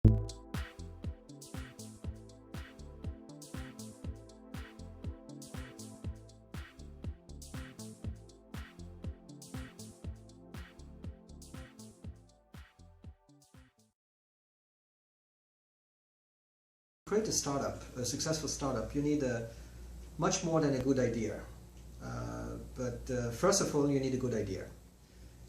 Create a startup, a successful startup, you need much more than a good idea. First of all, you need a good idea.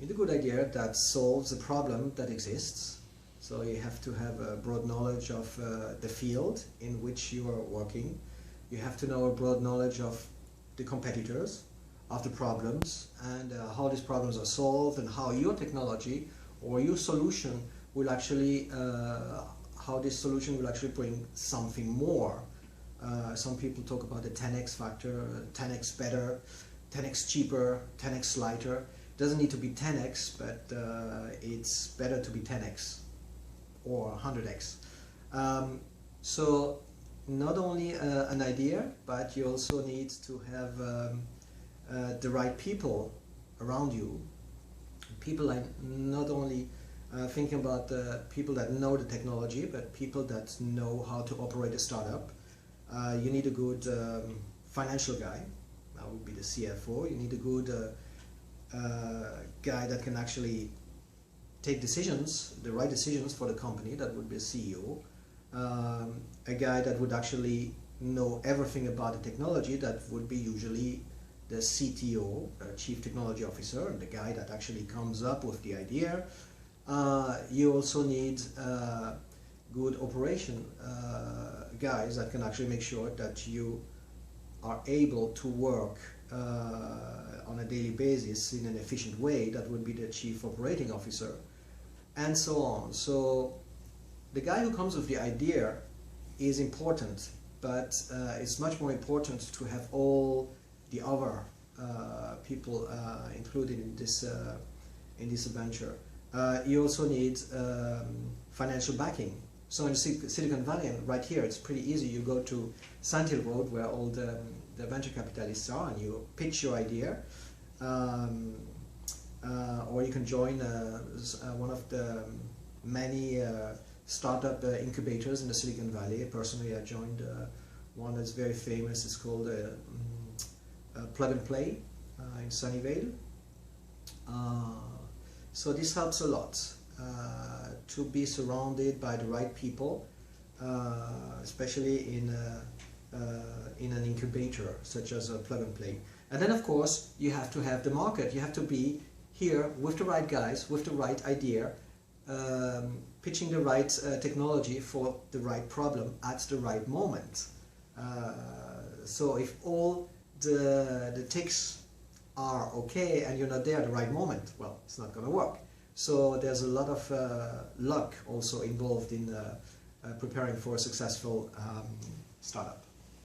You need a good idea that solves a problem that exists. So you have to have a broad knowledge of the field in which you are working. You have to know a broad knowledge of the competitors, of the problems, and how these problems are solved, and how your technology or your solution will actually how this solution will actually bring something more. Some people talk about the 10x factor, 10x better, 10x cheaper, 10x lighter. It doesn't need to be 10x, but it's better to be 10x or 100x. So not only an idea, but you also need to have the right people around you. People like not only thinking about the people that know the technology, but people that know how to operate a startup. You need a good financial guy, that would be the CFO. You need a good guy that can actually take decisions, the right decisions for the company, that would be a CEO. A guy that would actually know everything about the technology, that would be usually the CTO, Chief Technology Officer, and the guy that actually comes up with the idea. You also need good operation guys that can actually make sure that you are able to work on a daily basis in an efficient way. That would be the Chief Operating Officer, and so on. So the guy who comes with the idea is important, but it's much more important to have all the other people included in this adventure. You also need financial backing. So in Silicon Valley, and right here, it's pretty easy. You go to Sand Hill Road, where all the venture capitalists are, and you pitch your idea. Or you can join one of the many startup incubators in the Silicon Valley. Personally, I joined one that's very famous. It's called Plug and Play in Sunnyvale. So this helps a lot to be surrounded by the right people, especially in an incubator such as a Plug and Play. And then of course you have to have the market. You have to be here with the right guys, with the right idea, pitching the right technology for the right problem at the right moment. So if all the ticks are okay and you're not there at the right moment, well, it's not going to work. So there's a lot of luck also involved in preparing for a successful startup.